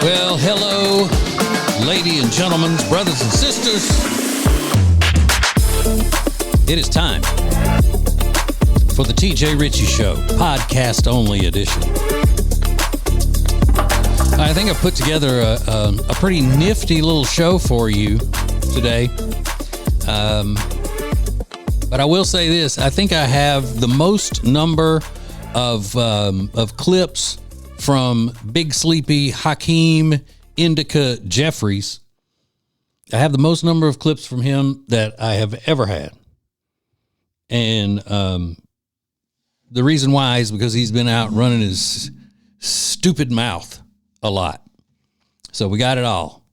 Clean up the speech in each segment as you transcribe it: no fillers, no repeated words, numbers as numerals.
Well, hello, ladies and gentlemen, brothers and sisters. It is time for the TJ Ritchie Show, podcast only edition. I think I put together a pretty nifty little show for you today. But I will say this, I think I have the most number of clips from Big Sleepy Hakeem Indica Jeffries. I have the most number of clips from him that I have ever had. And the reason why is because he's been out running his stupid mouth a lot. So we got it all.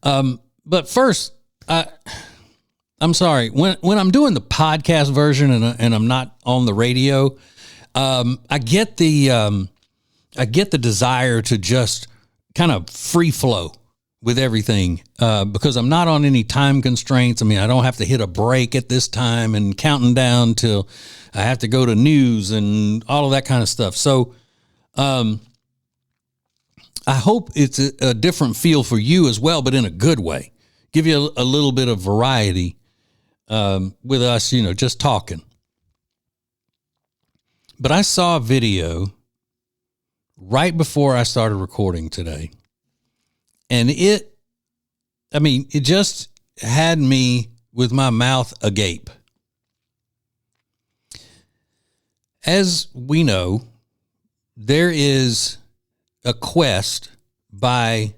But first, I'm sorry. When I'm doing the podcast version and I'm not on the radio, I get the desire to just kind of free flow with everything, because I'm not on any time constraints. I mean, I don't have to hit a break at this time and counting down till I have to go to news and all of that kind of stuff. So, I hope it's a different feel for you as well, but in a good way. Give you a little bit of variety, with us, just talking. But I saw a video right before I started recording today, and it just had me with my mouth agape. As we know, there is a quest by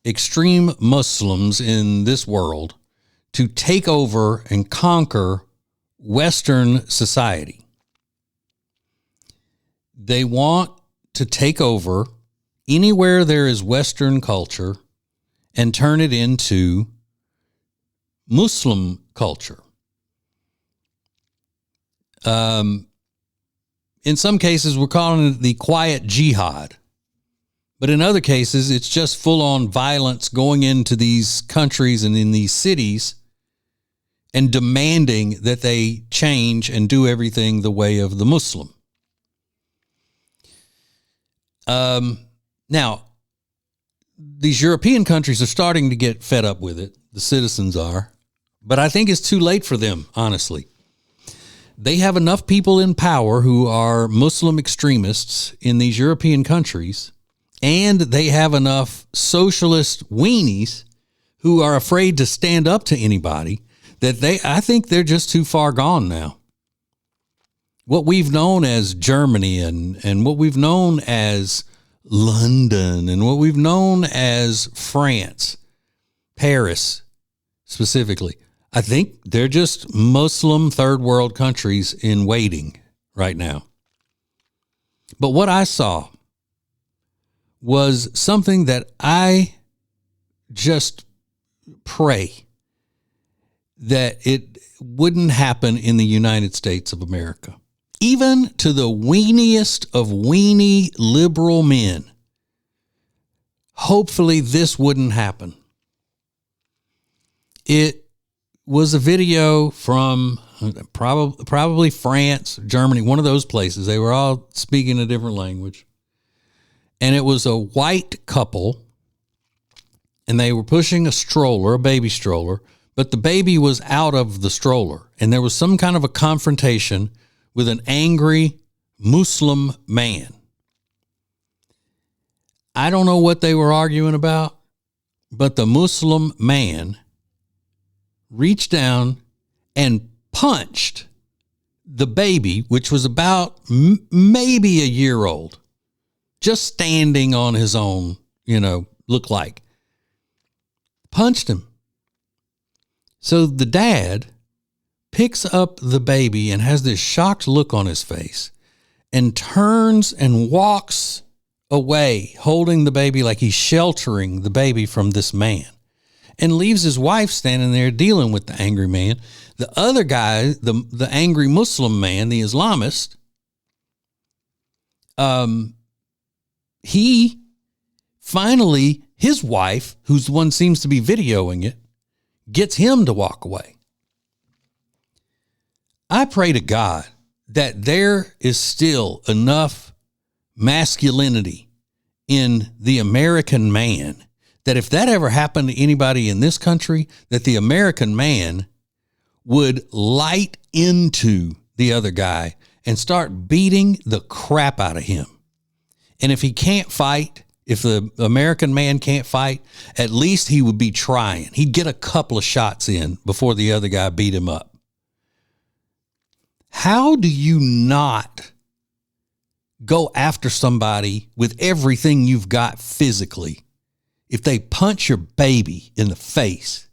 extreme Muslims in this world to take over and conquer Western society. They want to take over anywhere there is Western culture and turn it into Muslim culture. In some cases, we're calling it the quiet jihad. But in other cases, it's just full-on violence going into these countries and in these cities and demanding that they change and do everything the way of the Muslim. Now, these European countries are starting to get fed up with it. The citizens are. But I think it's too late for them, honestly. They have enough people in power who are Muslim extremists in these European countries, and they have enough socialist weenies who are afraid to stand up to anybody that I think they're just too far gone now. What we've known as Germany and what we've known as London and what we've known as France, Paris specifically, I think they're just Muslim third world countries in waiting right now. But what I saw was something that I just pray that it wouldn't happen in the United States of America. Even to the weeniest of weenie liberal men, hopefully this wouldn't happen. It was a video from probably France, Germany, one of those places. They were all speaking a different language. And it was a white couple, and they were pushing a stroller, a baby stroller, but the baby was out of the stroller. And there was some kind of a confrontation with an angry Muslim man. I don't know what they were arguing about, but the Muslim man reached down and punched the baby, which was about maybe a year old, just standing on his own, looked like. Punched him. So the dad picks up the baby and has this shocked look on his face and turns and walks away, holding the baby like he's sheltering the baby from this man, and leaves his wife standing there dealing with the angry man. The other guy, the angry Muslim man, the Islamist, he finally His wife, who's the one seems to be videoing it, gets him to walk away. I pray to God that there is still enough masculinity in the American man that if that ever happened to anybody in this country, that the American man would light into the other guy and start beating the crap out of him. And if he can't fight, if the American man can't fight, at least he would be trying. He'd get a couple of shots in before the other guy beat him up. How do you not go after somebody with everything you've got physically if they punch your baby in the face?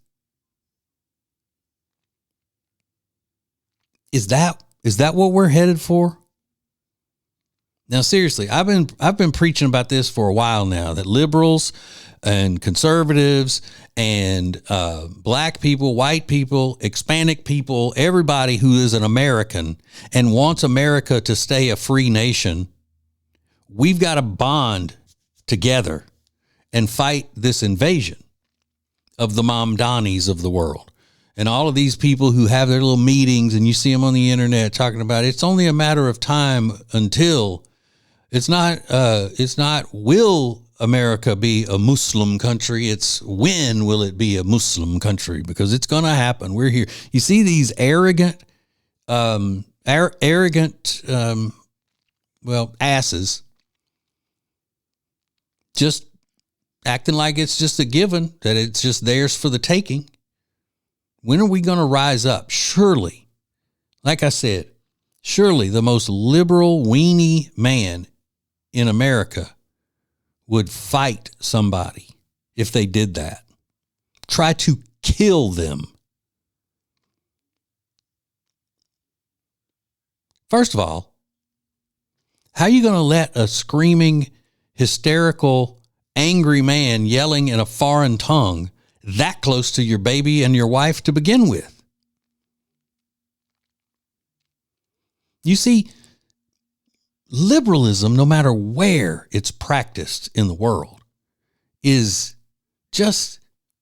Is that what we're headed for? Now, seriously, I've been preaching about this for a while now, that liberals and conservatives and black people, white people, Hispanic people, everybody who is an American and wants America to stay a free nation, we've got to bond together and fight this invasion of the Mamdanis of the world. And all of these people who have their little meetings, and you see them on the internet talking about it's only a matter of time until it's not will America be a Muslim country? It's when will it be a Muslim country? Because it's going to happen. We're here. You see these arrogant asses just acting like it's just a given, that it's just theirs for the taking. When are we going to rise up? Surely, like I said, surely the most liberal weenie man in America would fight somebody if they did that. Try to kill them. First of all, how are you going to let a screaming, hysterical, angry man yelling in a foreign tongue that close to your baby and your wife to begin with? You see, liberalism, no matter where it's practiced in the world, is just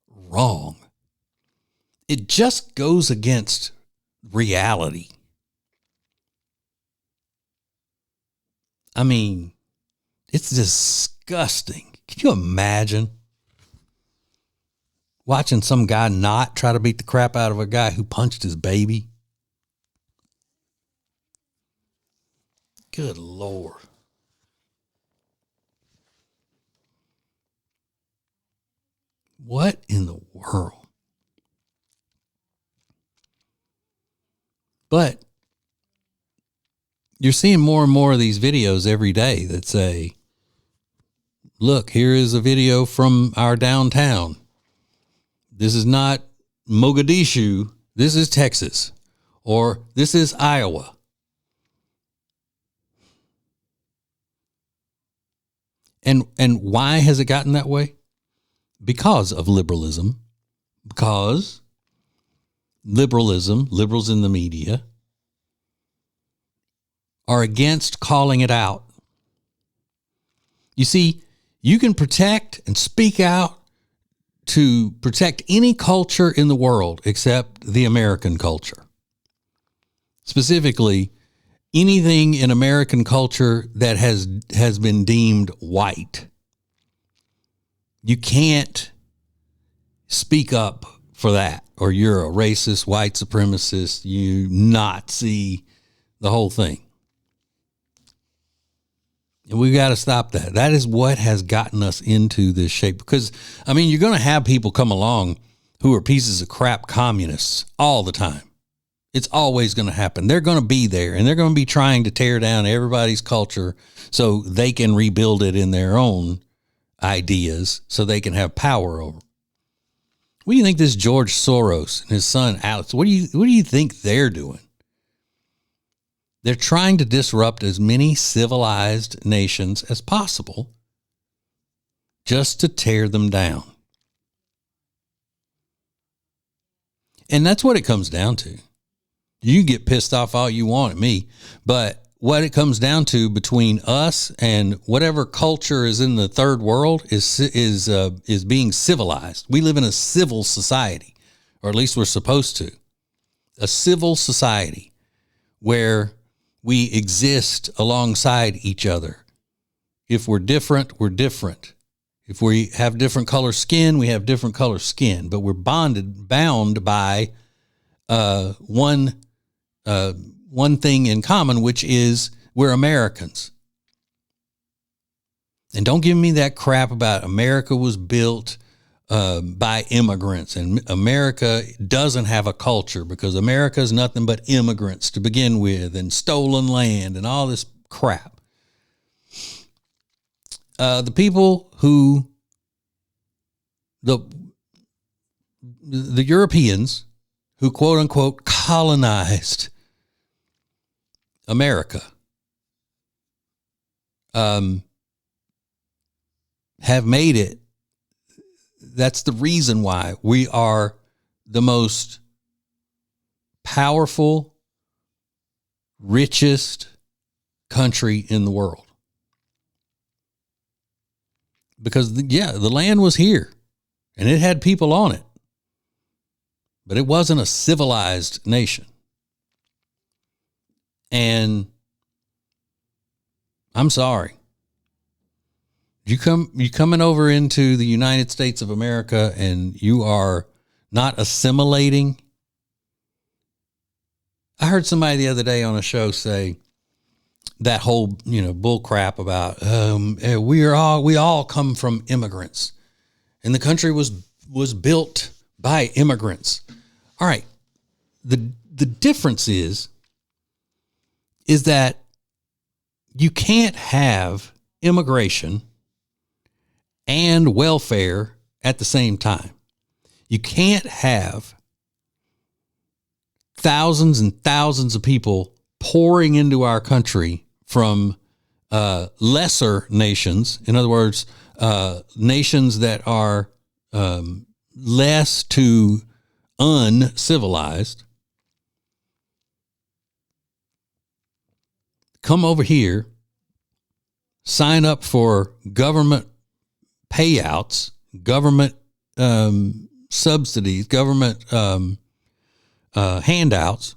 wrong. It just goes against reality. I mean, it's disgusting. Can you imagine watching some guy not try to beat the crap out of a guy who punched his baby? Good Lord. What in the world? But you're seeing more and more of these videos every day that say, look, here is a video from our downtown. This is not Mogadishu. This is Texas. Or this is Iowa. And why has it gotten that way? Because of liberalism. Because liberals in the media, are against calling it out. You see, you can protect and speak out to protect any culture in the world except the American culture. Specifically, anything in American culture that has been deemed white. You can't speak up for that, or you're a racist, white supremacist, you Nazi, the whole thing. And we've got to stop that. That is what has gotten us into this shape. Because, I mean, you're going to have people come along who are pieces of crap communists all the time. It's always going to happen. They're going to be there, and they're going to be trying to tear down everybody's culture so they can rebuild it in their own ideas so they can have power over. What do you think this George Soros and his son Alex, what do you think they're doing? They're trying to disrupt as many civilized nations as possible just to tear them down. And that's what it comes down to. You get pissed off all you want at me, but what it comes down to between us and whatever culture is in the third world is being civilized. We live in a civil society, or at least we're supposed to. A civil society where we exist alongside each other. If we're different, we're different. If we have different color skin, we have different color skin, but we're bound by one thing in common, which is we're Americans. And don't give me that crap about America was built by immigrants and America doesn't have a culture, because America is nothing but immigrants to begin with and stolen land and all this crap. The people who, the Europeans who quote unquote colonized America, have made it. That's the reason why we are the most powerful, richest country in the world. Because, the land was here and it had people on it, but it wasn't a civilized nation. And I'm sorry. You coming over into the United States of America and you are not assimilating. I heard somebody the other day on a show say that whole, bull crap about, we all come from immigrants and the country was built by immigrants. All right. The difference is that you can't have immigration and welfare at the same time. You can't have thousands and thousands of people pouring into our country from lesser nations. In other words, nations that are less to uncivilized. Come over here, sign up for government payouts, government subsidies, government handouts,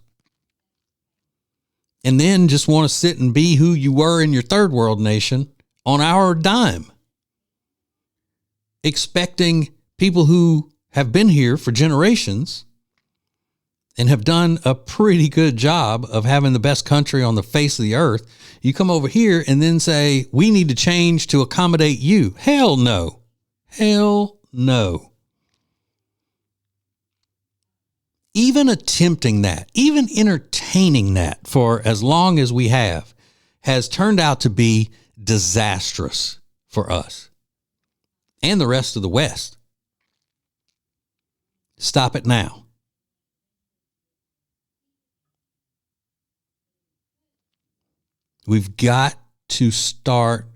and then just want to sit and be who you were in your third world nation on our dime, expecting people who have been here for generations and have done a pretty good job of having the best country on the face of the earth. You come over here and then say, we need to change to accommodate you. Hell no. Hell no. Even attempting that, even entertaining that for as long as we have, has turned out to be disastrous for us and the rest of the West. Stop it now. We've got to start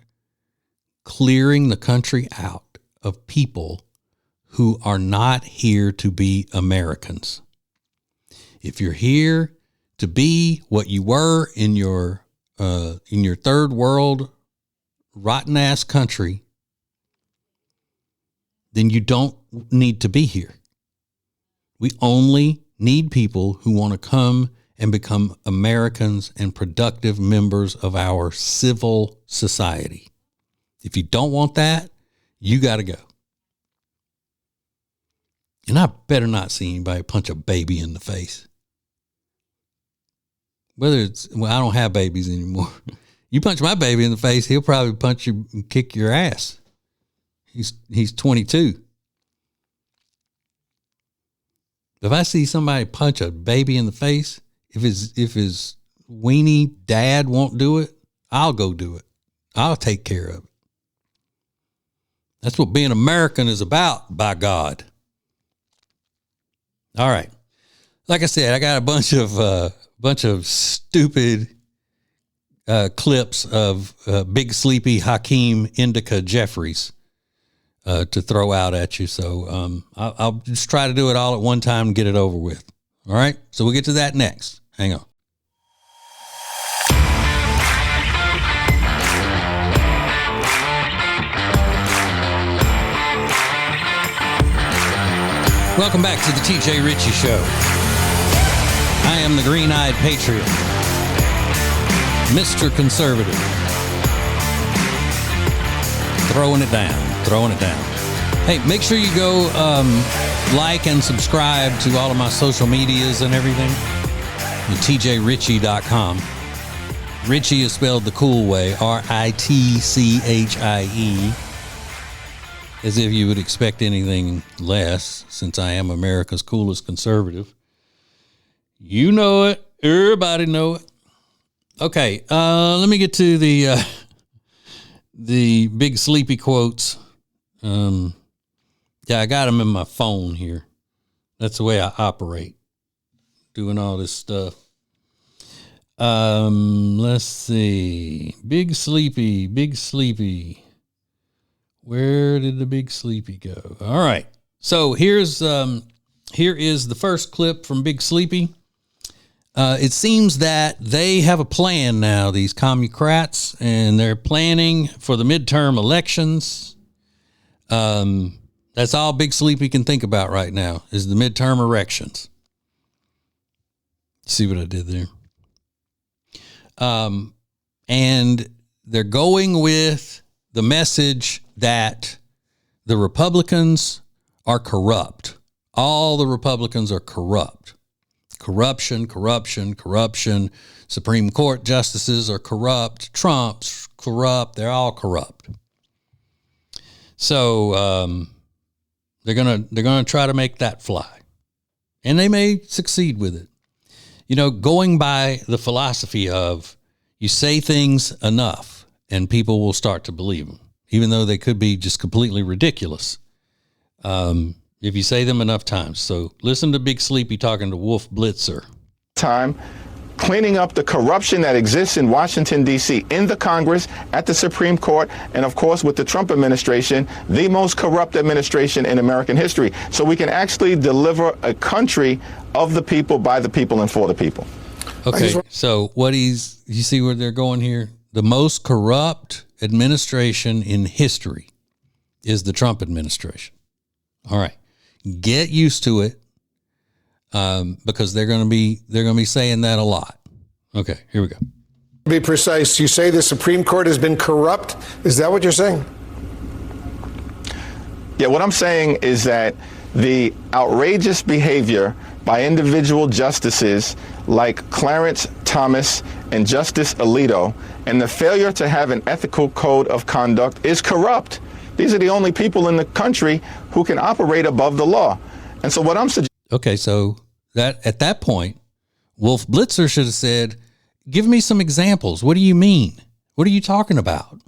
clearing the country out of people who are not here to be Americans. If you're here to be what you were in your third world rotten ass country, then you don't need to be here. We only need people who want to come and become Americans and productive members of our civil society. If you don't want that, you got to go. And I better not see anybody punch a baby in the face. I don't have babies anymore. You punch my baby in the face, he'll probably punch you and kick your ass. He's 22. If I see somebody punch a baby in the face, if his weenie dad won't do it, I'll go do it. I'll take care of it. That's what being American is about, by God. All right. Like I said, I got a bunch of stupid clips of Big Sleepy Hakeem Indica Jeffries to throw out at you. So I'll just try to do it all at one time and get it over with. All right. So we'll get to that next. Hang on. Welcome back to the TJ Ritchie Show. I am the green-eyed patriot, Mr. Conservative. Throwing it down. Hey, make sure you go like and subscribe to all of my social medias and everything. TJRitchie.com. Ritchie is spelled the cool way, Ritchie. As if you would expect anything less, since I am America's coolest conservative. You know it. Everybody know it. Okay, let me get to the big sleepy quotes. Yeah, I got them in my phone here. That's the way I operate, doing all this stuff. Let's see. Big sleepy. Where did the big sleepy go? All right. So here is the first clip from Big Sleepy. It seems that they have a plan now, these Commucrats, and they're planning for the midterm elections. That's all Big Sleepy can think about right now is the midterm elections. See what I did there? And they're going with the message that the Republicans are corrupt. All the Republicans are corrupt. Corruption. Supreme Court justices are corrupt. Trump's corrupt. They're all corrupt. So they're gonna try to make that fly, and they may succeed with it. You know, going by the philosophy of you say things enough, and people will start to believe them, even though they could be just completely ridiculous. If you say them enough times. So listen to Big Sleepy talking to Wolf Blitzer. Time cleaning up the corruption that exists in Washington, D.C., in the Congress, at the Supreme Court, and of course with the Trump administration, the most corrupt administration in American history. So we can actually deliver a country of the people, by the people, and for the people. Okay, so you see where they're going here? The most corrupt administration in history is the Trump administration. All right. Get used to it, because they're going to be saying that a lot. Okay, here we go. To be precise, you say the Supreme Court has been corrupt. Is that what you're saying? Yeah, what I'm saying is that the outrageous behavior by individual justices like Clarence Thomas and Justice Alito, and the failure to have an ethical code of conduct is corrupt. These are the only people in the country who can operate above the law. And so what I'm suggesting... Okay, so that at that point, Wolf Blitzer should have said, give me some examples. What do you mean? What are you talking about?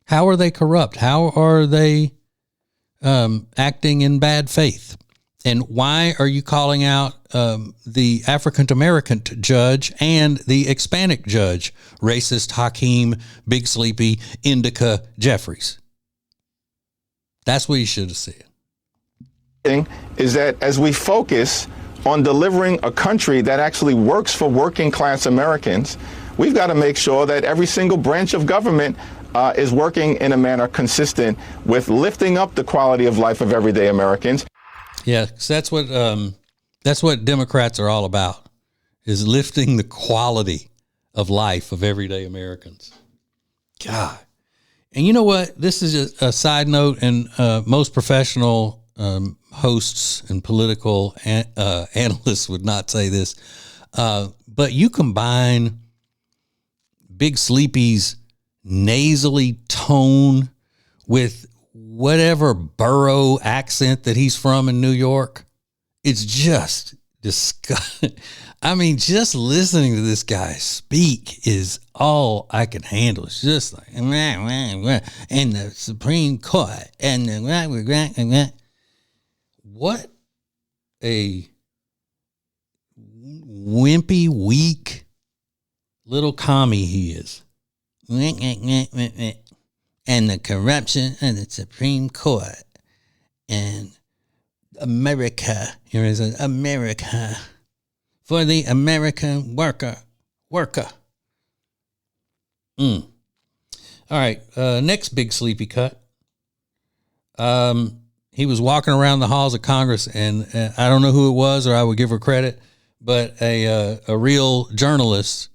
How are they corrupt? How are they acting in bad faith? And why are you calling out the African-American judge and the Hispanic judge, racist Hakeem, Big Sleepy, Indica Jeffries? That's what you should have said. Is that as we focus on delivering a country that actually works for working class Americans, we've got to make sure that every single branch of government is working in a manner consistent with lifting up the quality of life of everyday Americans. Yeah, 'cause that's what Democrats are all about, is lifting the quality of life of everyday Americans. God. And you know what? This is a side note, and most professional hosts and political analysts would not say this, but you combine Big Sleepy's nasally tone with whatever borough accent that he's from in New York, it's just disgusting. I mean, just listening to this guy speak is all I can handle. It's just like, and the Supreme Court, and the what a wimpy, weak little commie he is. And the corruption of the Supreme Court and America. Here is America for the American worker. All right, next Big Sleepy cut. he was walking around the halls of Congress, and I don't know who it was, or I would give her credit, but a real journalist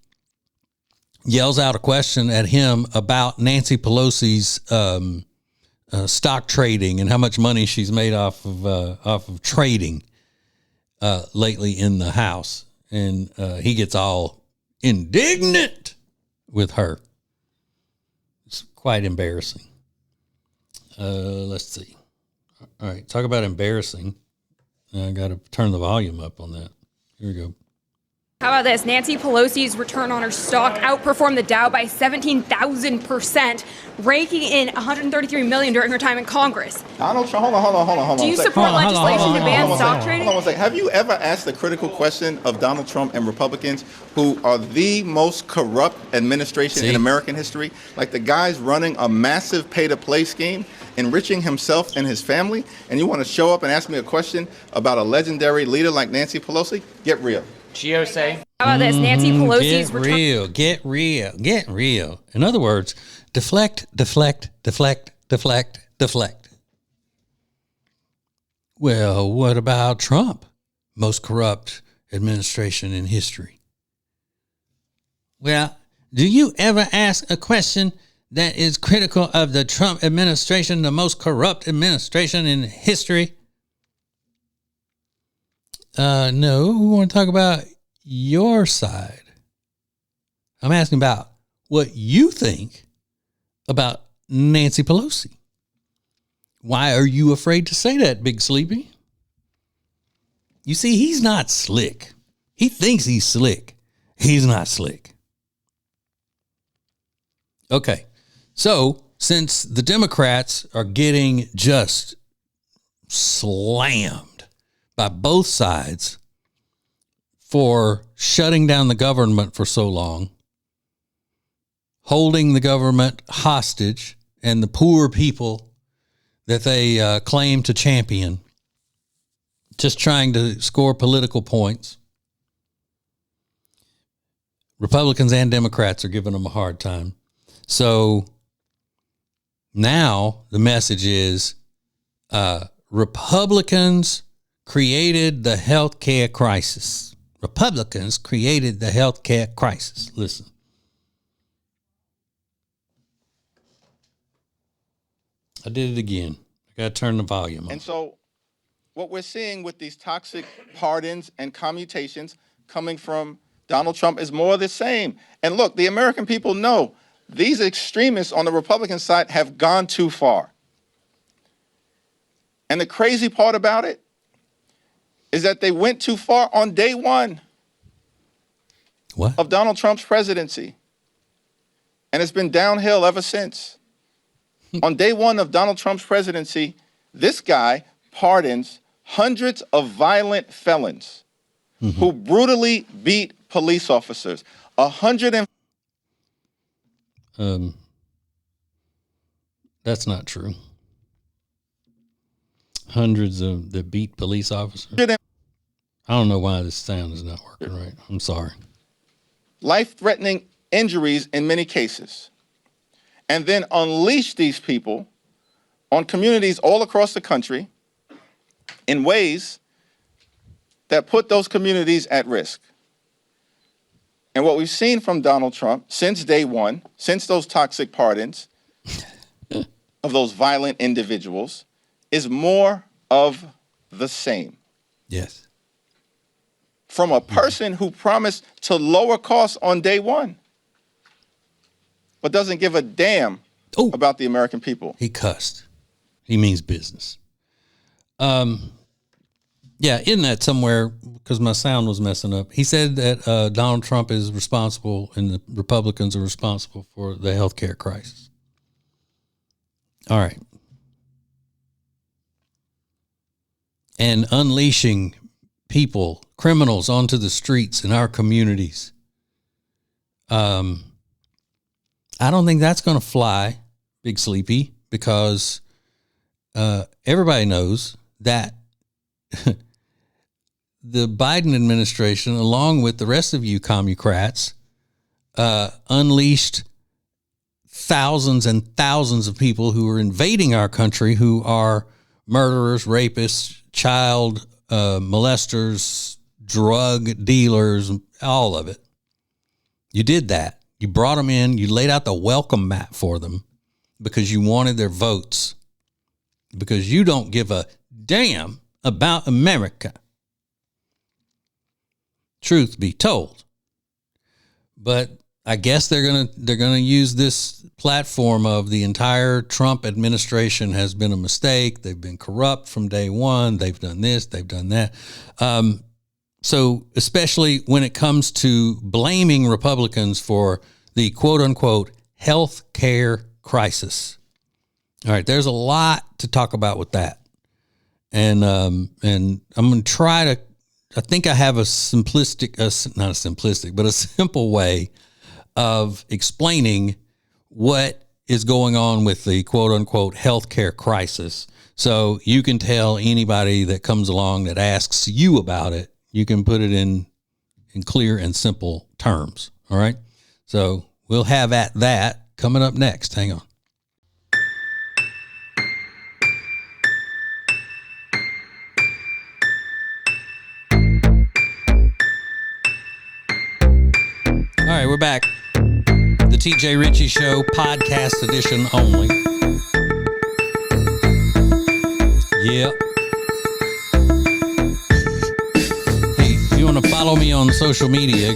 yells out a question at him about Nancy Pelosi's stock trading and how much money she's made off of trading lately in the House, and he gets all indignant with her. It's quite embarrassing. Let's see. All right, talk about embarrassing. I got to turn the volume up on that. Here we go. How about this? Nancy Pelosi's return on her stock outperformed the Dow by 17,000%, raking in $133 million during her time in Congress. Donald Trump, hold on. Do you support legislation to ban stock trading? Hold on one second. Have you ever asked the critical question of Donald Trump and Republicans, who are the most corrupt administration in American history? Like, the guy's running a massive pay-to-play scheme, enriching himself and his family, and you want to show up and ask me a question about a legendary leader like Nancy Pelosi? Get real. How about this? Nancy Pelosi's Get real. In other words, deflect. Well, what about Trump? Most corrupt administration in history. Well, do you ever ask a question that is critical of the Trump administration, the most corrupt administration in history? No, we want to talk about your side. I'm asking about what you think about Nancy Pelosi. Why are you afraid to say that, Big Sleepy? You see, he's not slick. He thinks he's slick. He's not slick. Okay, so since the Democrats are getting just slammed by both sides for shutting down the government for so long, holding the government hostage and the poor people that they claim to champion, just trying to score political points. Republicans and Democrats are giving them a hard time. So now the message is Republicans created the healthcare crisis. Republicans created the healthcare crisis. Listen. I did it again. I got to turn the volume on. And so what we're seeing with these toxic pardons and commutations coming from Donald Trump is more of the same. And look, the American people know these extremists on the Republican side have gone too far. And the crazy part about it is that they went too far on day one of Donald Trump's presidency. And it's been downhill ever since. On day one of Donald Trump's presidency, this guy pardons hundreds of violent felons who brutally beat police officers. That's not true. Hundreds of that beat police officers. I don't know why this sound is not working right. I'm sorry. Life-threatening injuries in many cases. And then unleash these people on communities all across the country in ways that put those communities at risk. And what we've seen from Donald Trump since day one, since those toxic pardons of those violent individuals, is more of the same. Yes. From a person who promised to lower costs on day one, but doesn't give a damn about the American people. He cussed. He means business. Yeah, in that somewhere, because my sound was messing up, he said that Donald Trump is responsible and the Republicans are responsible for the healthcare crisis. All right. And unleashing people, criminals onto the streets in our communities. I don't think that's going to fly, Big Sleepy, because everybody knows that the Biden administration, along with the rest of you commucrats, unleashed thousands and thousands of people who are invading our country, who are murderers, rapists, child molesters, drug dealers, all of it. You did that. You brought them in. You laid out the welcome mat for them because you wanted their votes, because you don't give a damn about America. Truth be told. But I guess they're gonna use this platform of the entire Trump administration has been a mistake. They've been corrupt from day one. They've done this. They've done that. So especially when it comes to blaming Republicans for the quote unquote health care crisis. All right, there's a lot to talk about with that, and I'm going to try to. I think I have a simple way of explaining what is going on with the quote unquote healthcare crisis. So you can tell anybody that comes along that asks you about it, you can put it in clear and simple terms. All right. So we'll have at that coming up next. Hang on. All right, we're back. The TJ Ritchie Show, podcast edition only. Yeah. Hey, if you want to follow me on social media,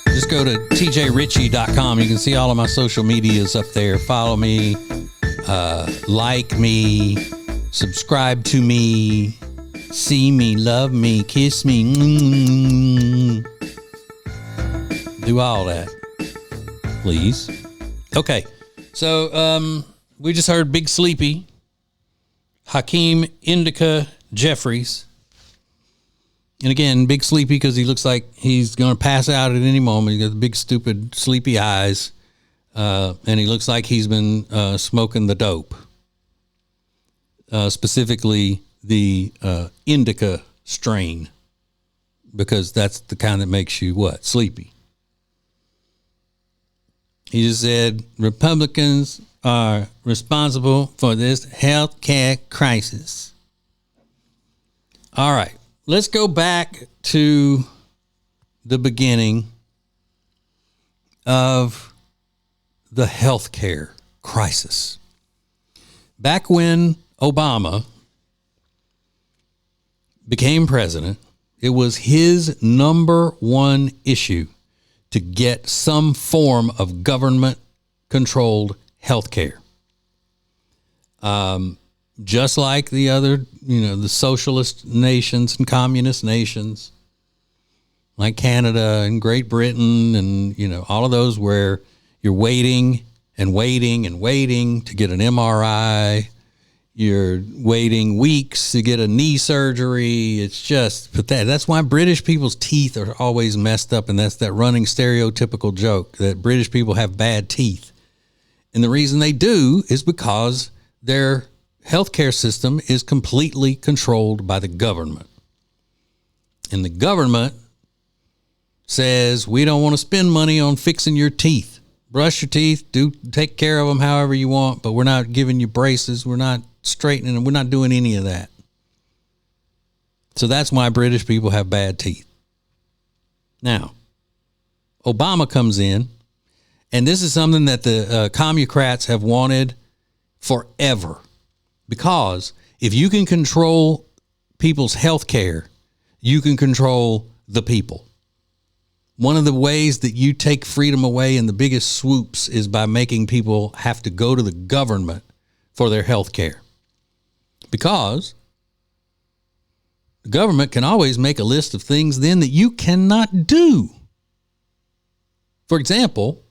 just go to tjritchie.com. You can see all of my social medias up there. Follow me, like me, subscribe to me, see me, love me, kiss me. Do all that, please. Okay, so we just heard Big Sleepy, Hakeem Indica Jeffries. And again, Big Sleepy because he looks like he's going to pass out at any moment. He's got the big, stupid, sleepy eyes. And he looks like he's been smoking the dope. Specifically, the indica strain. Because that's the kind that makes you, what? Sleepy. He just said, Republicans are responsible for this health care crisis. All right. Let's go back to the beginning of the healthcare crisis. Back when Obama became president, it was his number one issue to get some form of government-controlled healthcare. Just like the other, the socialist nations and communist nations, like Canada and Great Britain and, all of those where you're waiting and waiting and waiting to get an MRI. You're waiting weeks to get a knee surgery. It's just pathetic. That's why British people's teeth are always messed up, and that's that running stereotypical joke that British people have bad teeth. And the reason they do is because their healthcare system is completely controlled by the government. And the government says, we don't want to spend money on fixing your teeth. Brush your teeth, take care of them however you want, but we're not giving you braces. We're not straightening them. We're not doing any of that. So that's why British people have bad teeth. Now, Obama comes in, and this is something that the Commucrats have wanted forever. Because if you can control people's health care, you can control the people. One of the ways that you take freedom away in the biggest swoops is by making people have to go to the government for their health care. Because the government can always make a list of things then that you cannot do. For example,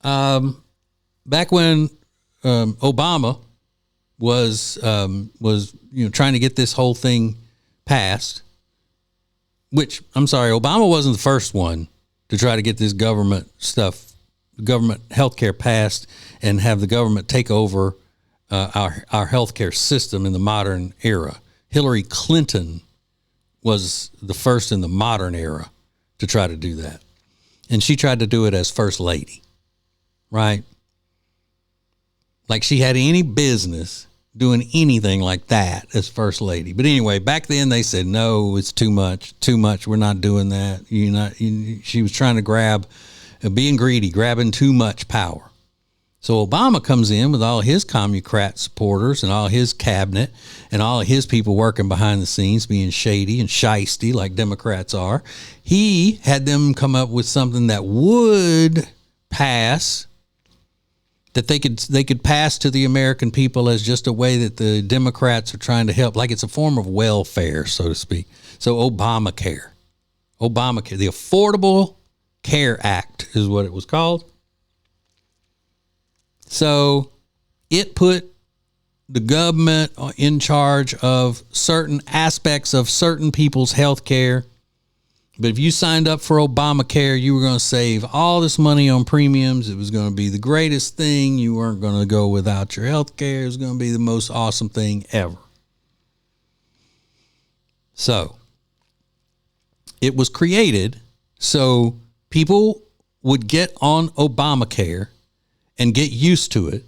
back when Obama was trying to get this whole thing passed, which, I'm sorry, Obama wasn't the first one to try to get this government healthcare passed and have the government take over our healthcare system in the modern era. Hillary Clinton was the first in the modern era to try to do that. And she tried to do it as first lady, right? Like she had any business doing anything like that as first lady. But anyway, back then they said, no, it's too much. We're not doing that. She was trying to being greedy, grabbing too much power. So Obama comes in with all his Commucrat supporters and all his cabinet and all of his people working behind the scenes, being shady and shisty like Democrats are. He had them come up with something that would pass, that they could pass to the American people as just a way that the Democrats are trying to help, like it's a form of welfare, so to speak. So Obamacare, the Affordable Care Act is what it was called. So it put the government in charge of certain aspects of certain people's health care. But if you signed up for Obamacare, you were going to save all this money on premiums. It was going to be the greatest thing. You weren't going to go without your health care. It was going to be the most awesome thing ever. So it was created so people would get on Obamacare and get used to it.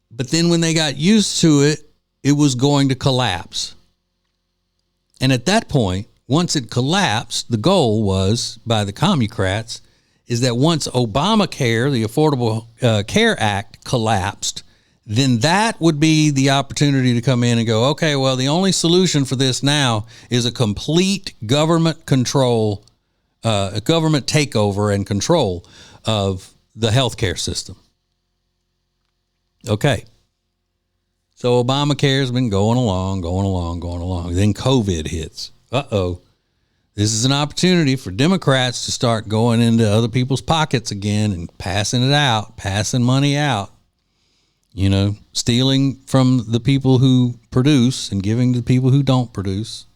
But then when they got used to it, it was going to collapse. And at that point, once it collapsed, the goal was, by the Commucrats, is that once Obamacare, the Affordable Care Act, collapsed, then that would be the opportunity to come in and go, okay, well, the only solution for this now is a complete government control, a government takeover and control of the healthcare system. Okay. So Obamacare has been going along. Then COVID hits. Uh-oh. This is an opportunity for Democrats to start going into other people's pockets again and passing it out, passing money out, stealing from the people who produce and giving to the people who don't produce.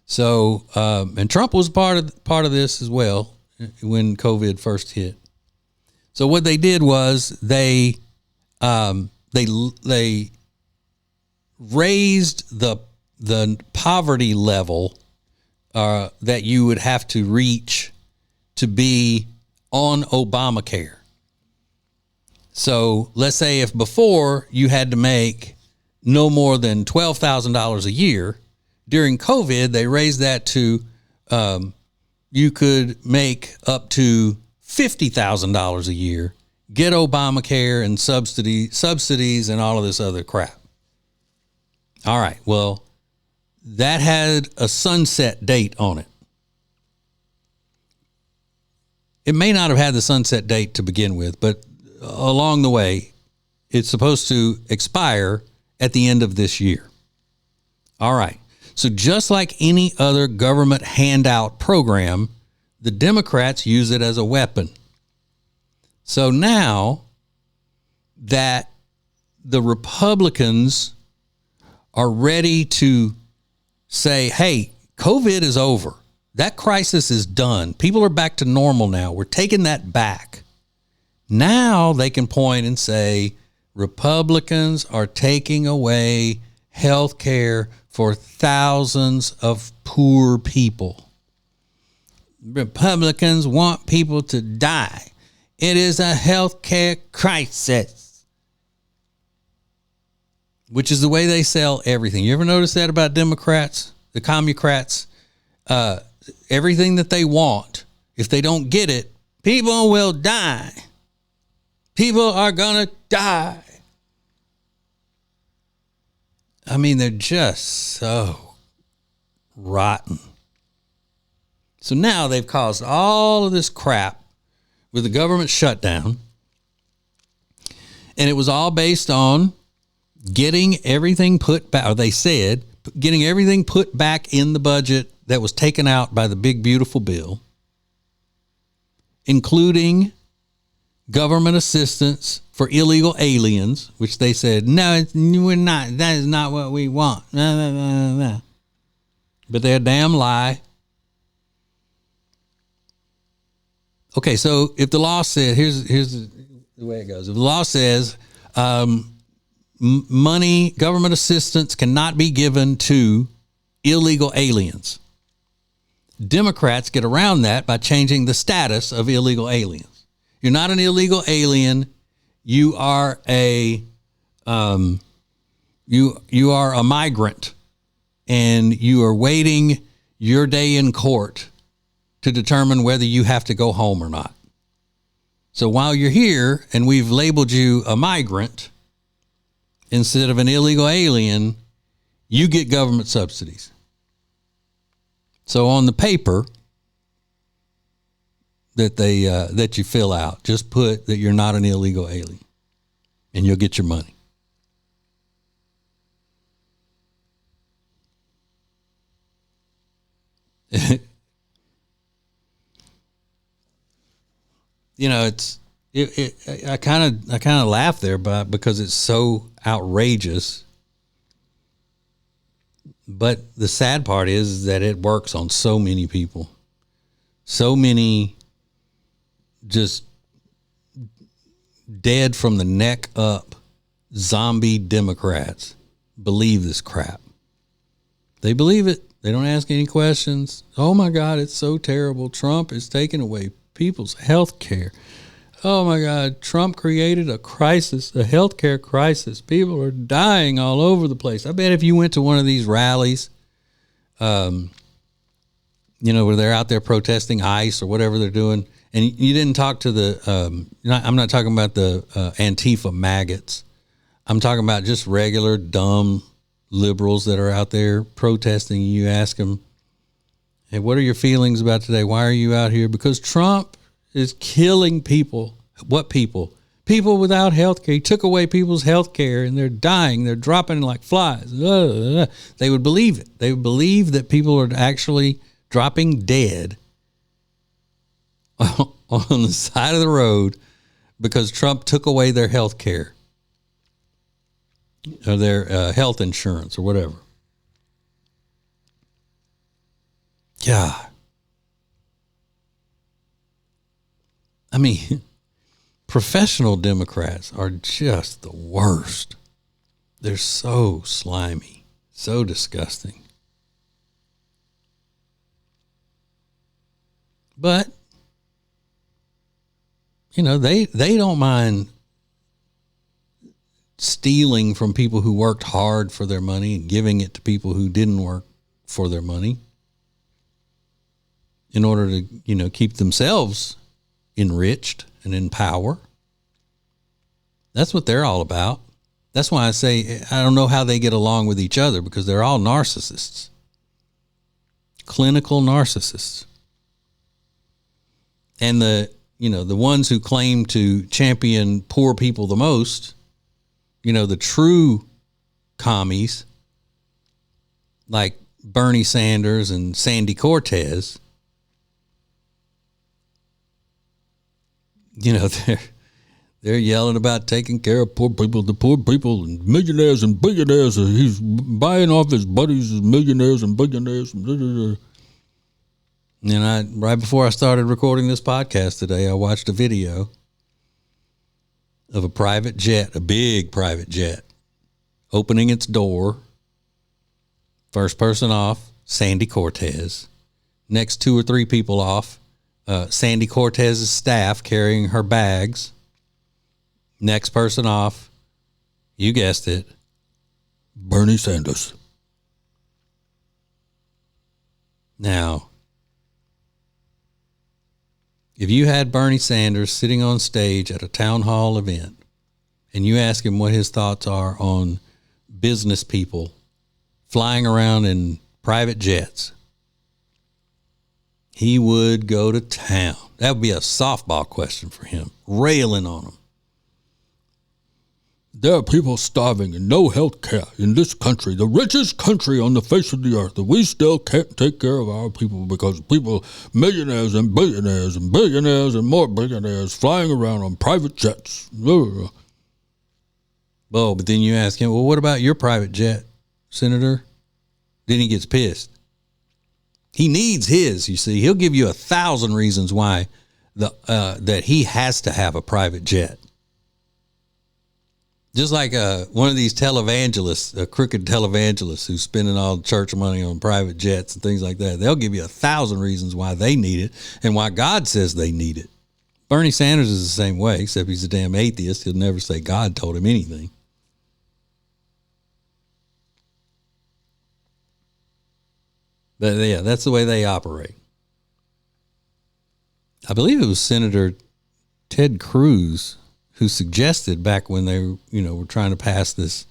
So, and Trump was part of this as well when COVID first hit. So what they did was they raised the poverty level that you would have to reach to be on Obamacare. So let's say if before you had to make no more than $12,000 a year, during COVID they raised that to you could make up to $50,000 a year, get Obamacare and subsidies and all of this other crap. All right, well, that had a sunset date on it. It may not have had the sunset date to begin with, but along the way, it's supposed to expire at the end of this year. All right, so just like any other government handout program, the Democrats use it as a weapon. So now that the Republicans are ready to say, hey, COVID is over. That crisis is done. People are back to normal now. We're taking that back. Now they can point and say, Republicans are taking away health care for thousands of poor people. Republicans want people to die. It is a health care crisis. Which is the way they sell everything. You ever notice that about Democrats, the Commucrats? Everything that they want, if they don't get it, people will die. People are going to die. I mean, they're just so rotten. So now they've caused all of this crap with the government shutdown. And it was all based on getting everything put back, or they said, getting everything put back in the budget that was taken out by the big, beautiful bill, including government assistance for illegal aliens, which they said, no, we're not. That is not what we want. But they're a damn lie. Okay, so if the law says, here's the way it goes. If the law says money, government assistance cannot be given to illegal aliens, Democrats get around that by changing the status of illegal aliens. You're not an illegal alien. You are a You are a migrant, and you are waiting your day in court to determine whether you have to go home or not. So while you're here and we've labeled you a migrant instead of an illegal alien, you get government subsidies. So on the paper that that you fill out, just put that you're not an illegal alien, and you'll get your money. I kind of laugh there, but because it's so outrageous. But the sad part is that it works on so many people. So many just dead from the neck up zombie Democrats believe this crap. They believe it. They don't ask any questions. Oh my God, it's so terrible. Trump is taking away people's health care. Oh my God, Trump created a crisis, a healthcare crisis. People are dying all over the place. I bet if you went to one of these rallies, where they're out there protesting ICE or whatever they're doing, and you didn't talk to I'm not talking about the Antifa maggots. I'm talking about just regular dumb liberals that are out there protesting. You ask them, hey, what are your feelings about today? Why are you out here? Because Trump is killing people. What people? People without health care. He took away people's health care and they're dying. They're dropping like flies. They would believe it. They would believe that people are actually dropping dead on the side of the road because Trump took away their health care or their health insurance or whatever. Yeah. I mean, professional Democrats are just the worst. They're so slimy, so disgusting. But, they don't mind stealing from people who worked hard for their money and giving it to people who didn't work for their money in order to, keep themselves enriched and in power. That's what they're all about. That's why I say I don't know how they get along with each other, because they're all narcissists. Clinical narcissists. And the ones who claim to champion poor people the most, the true commies like Bernie Sanders and Sandy Cortez, they're yelling about taking care of the poor people, and millionaires and billionaires. He's buying off his buddies as millionaires and billionaires. And right before I started recording this podcast today, I watched a video of a private jet, a big private jet, opening its door. First person off, Sandy Cortez. Next 2 or 3 people off, Sandy Cortez's staff carrying her bags. Next person off, you guessed it, Bernie Sanders. Now, if you had Bernie Sanders sitting on stage at a town hall event and you ask him what his thoughts are on business people flying around in private jets, he would go to town. That would be a softball question for him, railing on them. There are people starving and no health care in this country, the richest country on the face of the earth, and we still can't take care of our people because people, millionaires and billionaires and billionaires and more billionaires flying around on private jets. Oh, but then you ask him, well, what about your private jet, Senator? Then he gets pissed. He needs his, you see. He'll give you 1,000 reasons why that he has to have a private jet. Just like one of these televangelists, a crooked televangelist who's spending all the church money on private jets and things like that. They'll give you 1,000 reasons why they need it and why God says they need it. Bernie Sanders is the same way, except he's a damn atheist. He'll never say God told him anything. But yeah, that's the way they operate. I believe it was Senator Ted Cruz who suggested back when they, were trying to pass this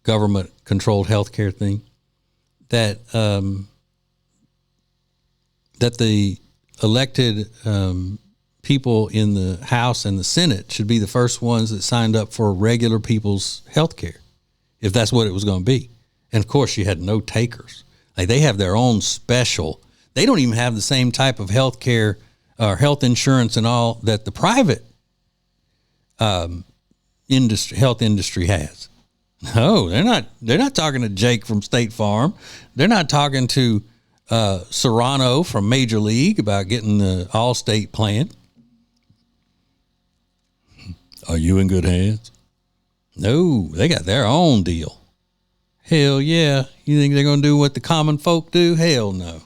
government-controlled healthcare thing that that the elected people in the House and the Senate should be the first ones that signed up for regular people's health care, if that's what it was going to be. And, of course, you had no takers. Like, they have their own special. They don't even have the same type of health care or health insurance and all that the private health industry has. No, they're not talking to Jake from State Farm. They're not talking to Serrano from Major League about getting the All-State plan. Are you in good hands? No, they got their own deal. Hell yeah. You think they're going to do what the common folk do? Hell no.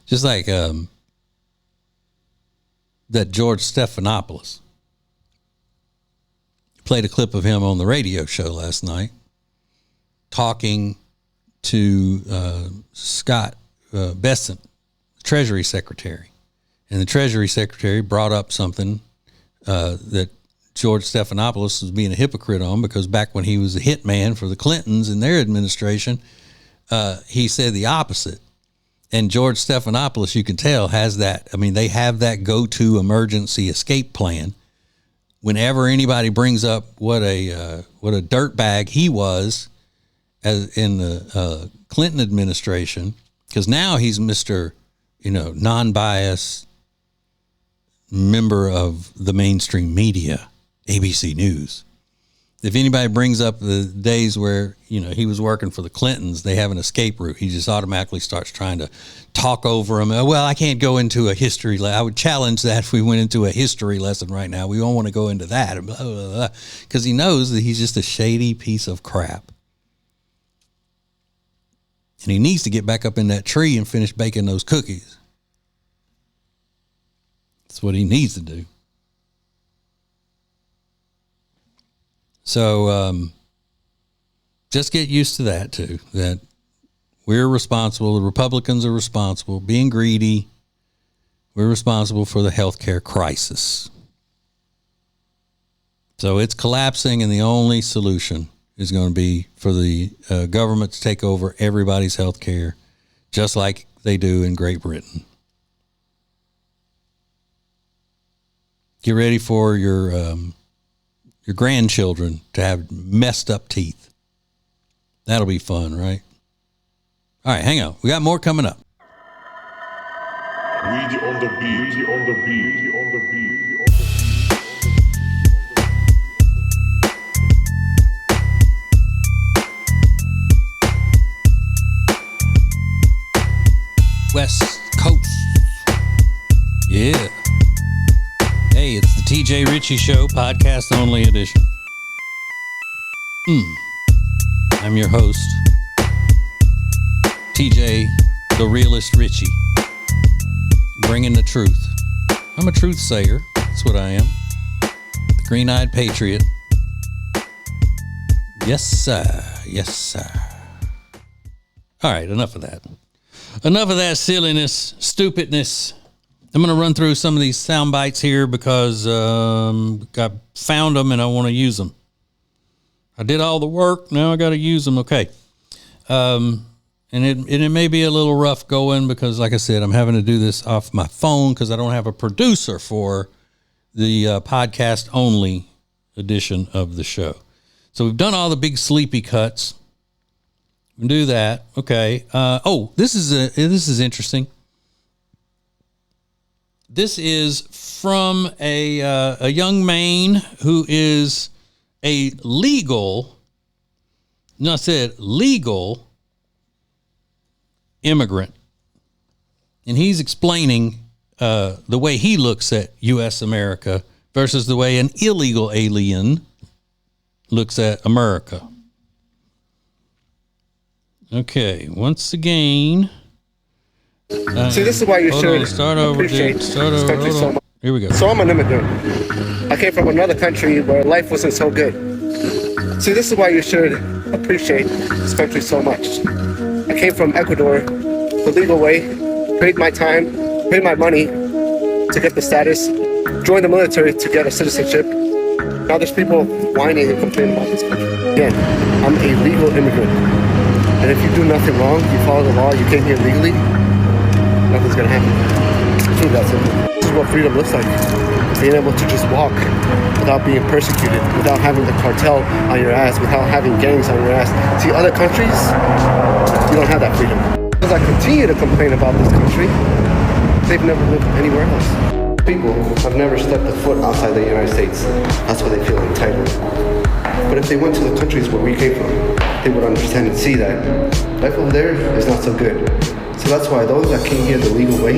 Just like that George Stephanopoulos. Played a clip of him on the radio show last night talking to Scott Bessent, Treasury Secretary. And the Treasury Secretary brought up something that George Stephanopoulos was being a hypocrite on, because back when he was a hitman for the Clintons in their administration, he said the opposite. And George Stephanopoulos, you can tell, has that. I mean, they have that go-to emergency escape plan. Whenever anybody brings up what a dirtbag he was as in the Clinton administration, because now he's Mr. Non-biased member of the mainstream media, ABC News. If anybody brings up the days where, he was working for the Clintons, they have an escape route. He just automatically starts trying to talk over them. Well, I can't go into a history. I would challenge that if we went into a history lesson right now. We don't want to go into that. Because he knows that he's just a shady piece of crap. And he needs to get back up in that tree and finish baking those cookies. That's what he needs to do. So just get used to that too, that we're responsible. The Republicans are responsible. Being greedy, we're responsible for the healthcare crisis. So it's collapsing, and the only solution is going to be for the government to take over everybody's healthcare, just like they do in Great Britain. Get ready for your grandchildren to have messed up teeth. That'll be fun, right? All right, hang on. We got more coming up. Weedy on the beat. Weedy on the beat. Weedy on the beat. West Coast. Yeah. Hey, it's the TJ Ritchie Show, podcast only edition. I'm your host, TJ, the realist Ritchie, bringing the truth. I'm a truth sayer. That's what I am. The green-eyed patriot. Yes, sir. Yes, sir. All right, enough of that. Enough of that silliness, stupidness. I'm going to run through some of these sound bites here because I found them and I want to use them. I did all the work. Now I got to use them. Okay. And it may be a little rough going because, like I said, I'm having to do this off my phone because I don't have a producer for the podcast only edition of the show. So we've done all the big sleepy cuts. We can do that. Okay. This is interesting. This is from a young man who is a legal immigrant. And he's explaining the way he looks at U.S. America versus the way an illegal alien looks at America. Okay, once again. See, this is why you should appreciate this country so much. Here we go. So I'm an immigrant. I came from another country where life wasn't so good. See, this is why you should appreciate this country so much. I came from Ecuador the legal way, paid my time, paid my money to get the status, joined the military to get a citizenship. Now there's people whining and complaining about this country. Again, I'm a legal immigrant. And if you do nothing wrong, you follow the law, you came here legally, nothing's gonna happen. It's really that simple. This is what freedom looks like. Being able to just walk without being persecuted, without having the cartel on your ass, without having gangs on your ass. See, other countries, you don't have that freedom. As I continue to complain about this country, they've never lived anywhere else. People have never stepped a foot outside the United States. That's why they feel entitled. But if they went to the countries where we came from, they would understand and see that life over there is not so good. So that's why those that came here the legal way,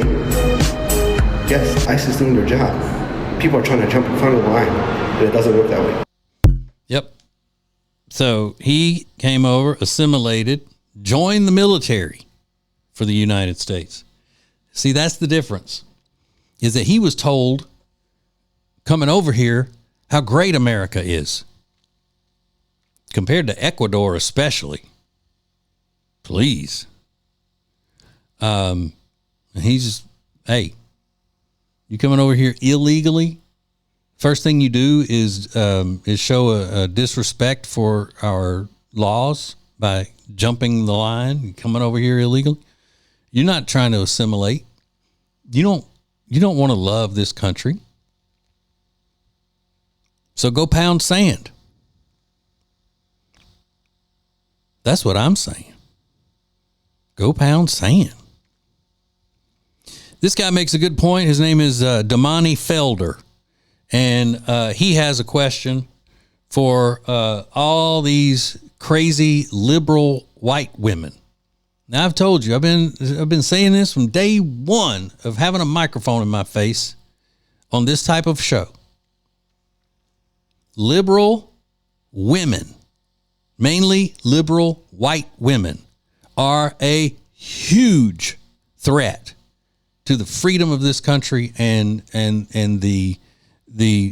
yes, ICE is doing their job. People are trying to jump in front of the line, and it doesn't work that way. Yep. So he came over, assimilated, joined the military for the United States. See, that's the difference, is that he was told coming over here how great America is compared to Ecuador, especially. Please. He's, hey, you coming over here illegally? First thing you do is show a disrespect for our laws by jumping the line, coming over here illegally. You're not trying to assimilate. You don't want to love this country. So go pound sand. That's what I'm saying. Go pound sand. This guy makes a good point. His name is Damani Felder. And he has a question for all these crazy liberal white women. Now, I've told you, I've been saying this from day one of having a microphone in my face on this type of show. Liberal women, mainly liberal white women, are a huge threat to the freedom of this country and the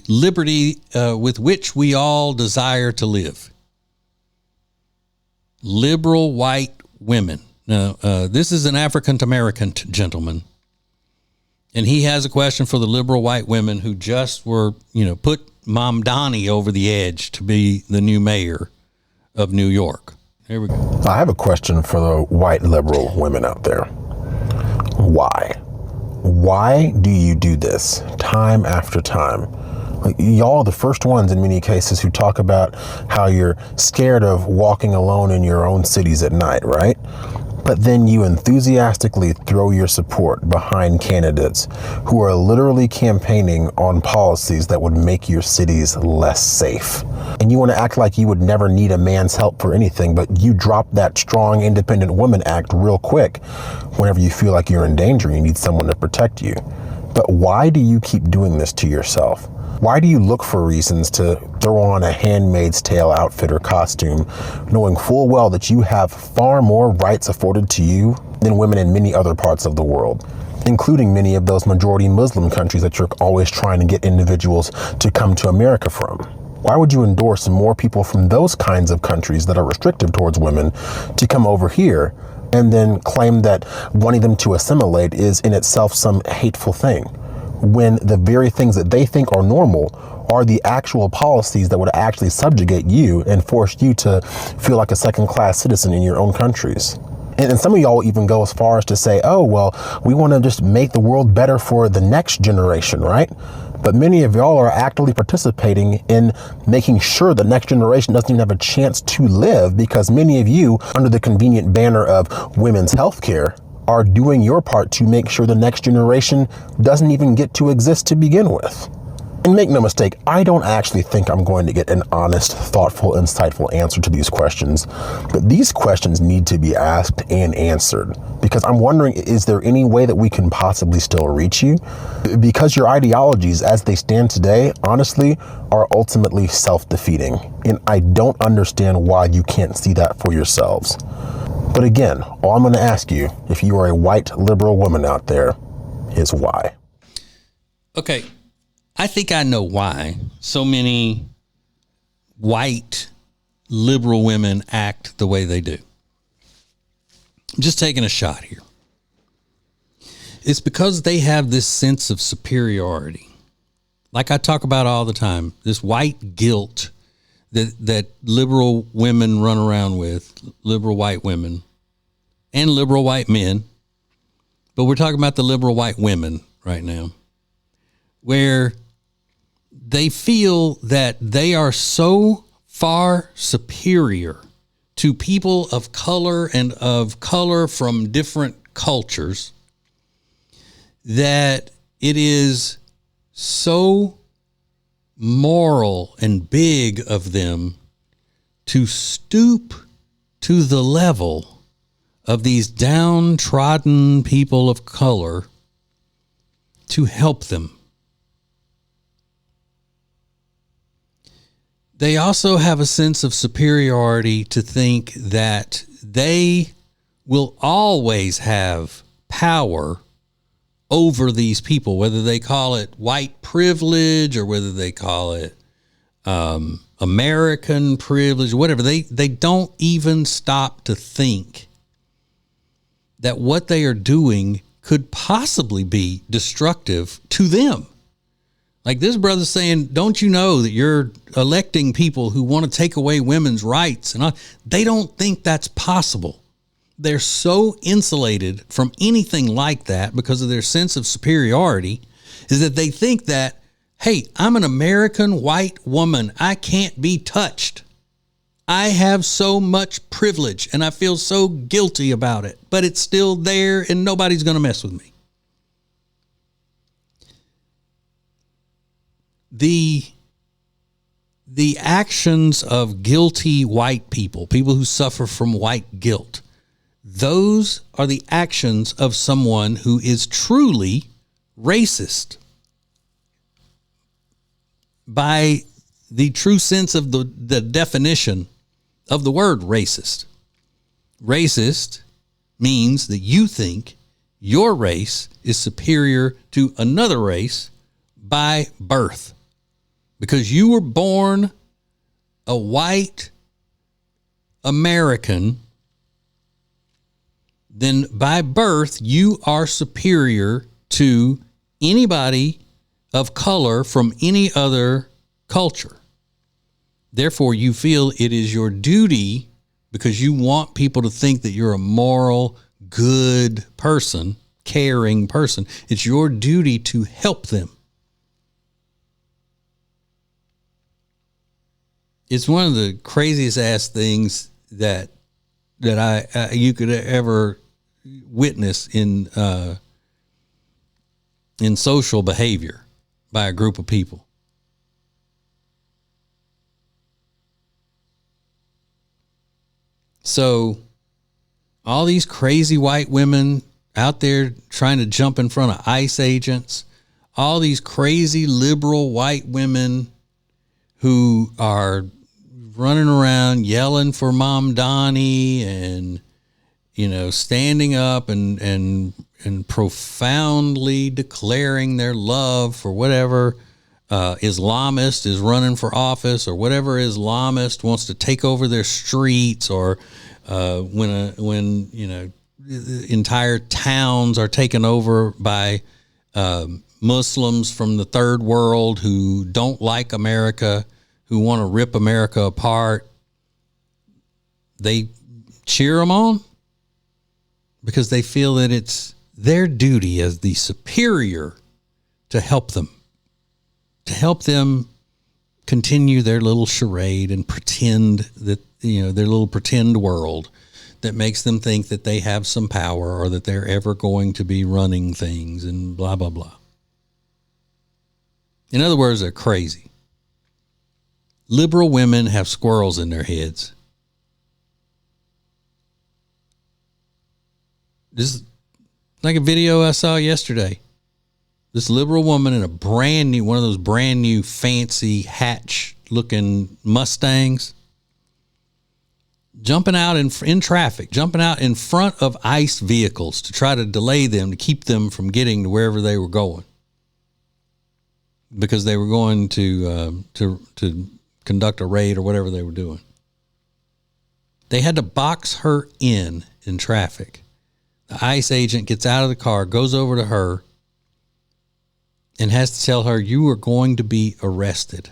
liberty with which we all desire to live. Liberal white women. Now, this is an African-American gentleman, and he has a question for the liberal white women who just were, put Mom Donnie over the edge to be the new mayor of New York. Here we go. I have a question for the white liberal women out there. Why? Why do you do this time after time? Like, y'all are the first ones in many cases who talk about how you're scared of walking alone in your own cities at night, right? But then you enthusiastically throw your support behind candidates who are literally campaigning on policies that would make your cities less safe. And you want to act like you would never need a man's help for anything, but you drop that strong, independent woman act real quick whenever you feel like you're in danger and you need someone to protect you. But why do you keep doing this to yourself? Why do you look for reasons to throw on a Handmaid's Tale outfit or costume, knowing full well that you have far more rights afforded to you than women in many other parts of the world, including many of those majority Muslim countries that you're always trying to get individuals to come to America from? Why would you endorse more people from those kinds of countries that are restrictive towards women to come over here and then claim that wanting them to assimilate is in itself some hateful thing, when the very things that they think are normal are the actual policies that would actually subjugate you and force you to feel like a second-class citizen in your own countries? And some of y'all even go as far as to say, oh, well, we want to just make the world better for the next generation, right? But many of y'all are actively participating in making sure the next generation doesn't even have a chance to live, because many of you, under the convenient banner of women's health care, are doing your part to make sure the next generation doesn't even get to exist to begin with. And make no mistake, I don't actually think I'm going to get an honest, thoughtful, insightful answer to these questions, but these questions need to be asked and answered, because I'm wondering, is there any way that we can possibly still reach you? Because your ideologies as they stand today, honestly, are ultimately self-defeating, and I don't understand why you can't see that for yourselves. But again, all I'm going to ask you, if you are a white liberal woman out there, is why. Okay, I think I know why so many white liberal women act the way they do. I'm just taking a shot here. It's because they have this sense of superiority. Like I talk about all the time, this white guilt that liberal women run around with, liberal white women and liberal white men. But we're talking about the liberal white women right now, where they feel that they are so far superior to people of color and of color from different cultures that it is so moral and big of them to stoop to the level of these downtrodden people of color to help them. They also have a sense of superiority to think that they will always have power over these people, whether they call it white privilege or whether they call it American privilege, whatever. They don't even stop to think that what they are doing could possibly be destructive to them. Like this brother's saying, don't you know that you're electing people who want to take away women's rights? And they don't think that's possible. They're so insulated from anything like that because of their sense of superiority, is that they think that, hey, I'm an American white woman. I can't be touched. I have so much privilege and I feel so guilty about it, but it's still there and nobody's going to mess with me. The actions of guilty white people who suffer from white guilt, those are the actions of someone who is truly racist by the true sense of the definition of the word racist. Racist means that you think your race is superior to another race by birth. Because you were born a white American, then by birth you are superior to anybody of color from any other culture. Therefore, you feel it is your duty, because you want people to think that you're a moral, good person, caring person. It's your duty to help them. It's one of the craziest ass things that I you could ever witness in social behavior by a group of people. So all these crazy white women out there trying to jump in front of ICE agents, all these crazy liberal white women who are running around yelling for Mom Donnie and, you know, standing up and profoundly declaring their love for whatever Islamist is running for office, or whatever Islamist wants to take over their streets, or when you know, entire towns are taken over by Muslims from the third world who don't like America, who want to rip America apart. They cheer them on because they feel that it's their duty as the superior to help them continue their little charade and pretend that, you know, their little pretend world that makes them think that they have some power or that they're ever going to be running things and blah, blah, blah. In other words, they're crazy. Liberal women have squirrels in their heads. This is like a video I saw yesterday. This liberal woman in a brand new, one of those brand new fancy hatch looking Mustangs, jumping out in traffic, jumping out in front of ICE vehicles to try to delay them, to keep them from getting to wherever they were going, because they were going to conduct a raid or whatever they were doing. They had to box her in traffic. The ICE agent gets out of the car, goes over to her, and has to tell her, you are going to be arrested.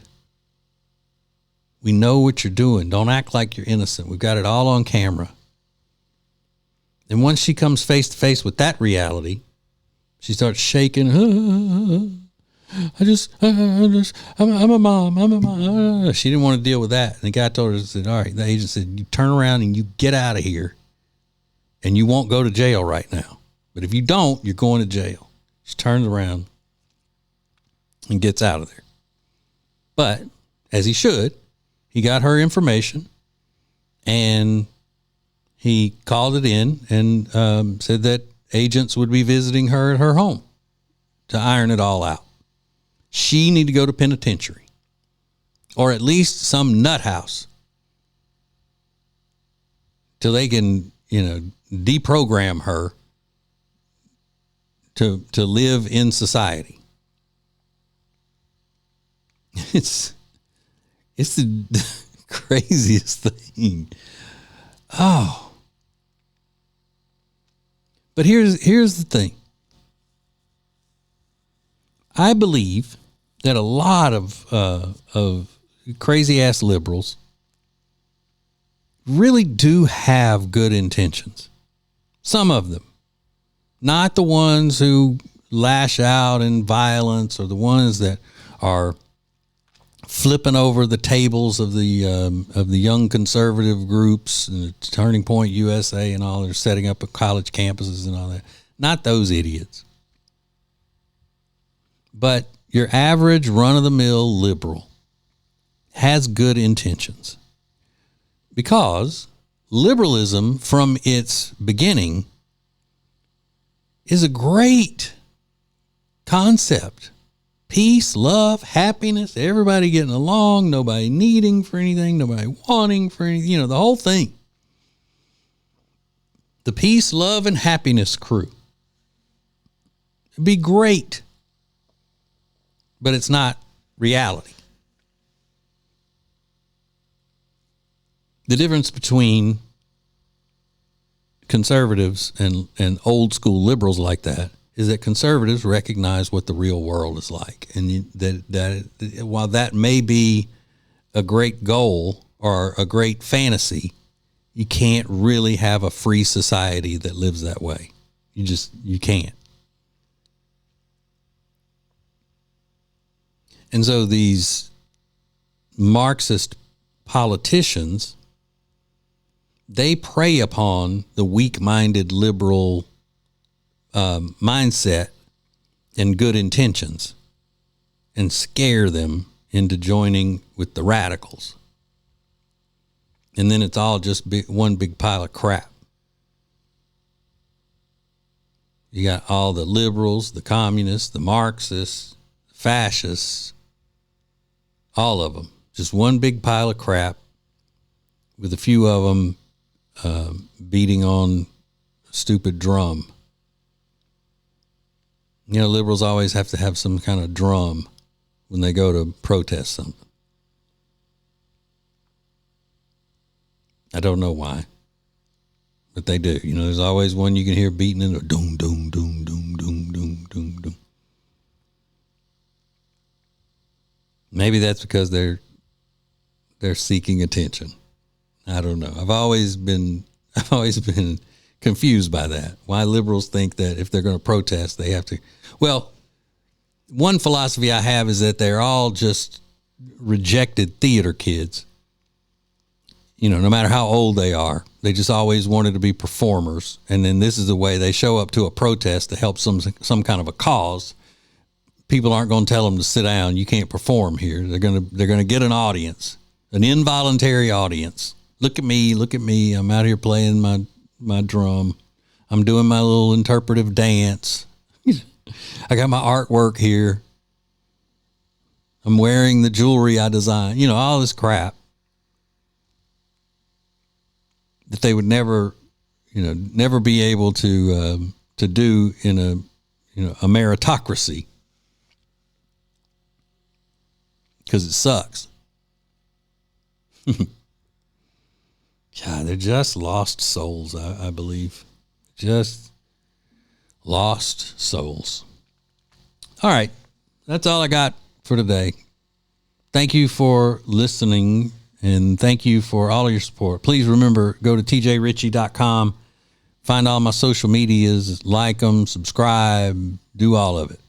We know what you're doing. Don't act like you're innocent. We've got it all on camera. And once she comes face to face with that reality, she starts shaking. I'm a mom. She didn't want to deal with that. And the guy told her, said, all right, the agent said, you turn around and you get out of here and you won't go to jail right now. But if you don't, you're going to jail. She turns around and gets out of there. But as he should, he got her information and he called it in and said that agents would be visiting her at her home to iron it all out. She need to go to penitentiary or at least some nut house till they can, deprogram her to live in society. It's the craziest thing. Oh. But here's the thing. I believe that a lot of crazy ass liberals really do have good intentions. Some of them. Not the ones who lash out in violence or the ones that are flipping over the tables of the young conservative groups, and Turning Point USA and all. They're setting up college campuses and all that. Not those idiots. But your average run-of-the-mill liberal has good intentions. Because liberalism from its beginning is a great concept. Peace, love, happiness, everybody getting along, nobody needing for anything, nobody wanting for anything, the whole thing. The peace, love, and happiness crew. It'd be great. But it's not reality. The difference between conservatives and old school liberals like that is that conservatives recognize what the real world is like. And that while that may be a great goal or a great fantasy, you can't really have a free society that lives that way. You can't. And so these Marxist politicians, they prey upon the weak-minded liberal mindset and good intentions and scare them into joining with the radicals. And then it's all just one big pile of crap. You got all the liberals, the communists, the Marxists, fascists, all of them. Just one big pile of crap with a few of them beating on a stupid drum. Liberals always have to have some kind of drum when they go to protest something. I don't know why, but they do. There's always one you can hear beating in the doom, doom, doom, doom, doom, doom, doom, doom. Maybe that's because they're seeking attention. I don't know. I've always been confused by that. Why liberals think that if they're going to protest, they have to. Well, one philosophy I have is that they're all just rejected theater kids. No matter how old they are, they just always wanted to be performers. And then this is the way they show up to a protest to help some kind of a cause. People aren't going to tell them to sit down. You can't perform here. They're going to get an audience, an involuntary audience. Look at me. I'm out here playing my drum. I'm doing my little interpretive dance. I got my artwork here. I'm wearing the jewelry I designed. All this crap that they would never be able to do in a meritocracy. Because it sucks. God, they're just lost souls, I believe. Just lost souls. All right. That's all I got for today. Thank you for listening, and thank you for all of your support. Please remember, go to tjritchie.com, find all my social medias, like them, subscribe, do all of it.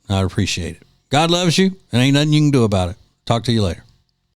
I'd appreciate it. God loves you, and ain't nothing you can do about it. Talk to you later.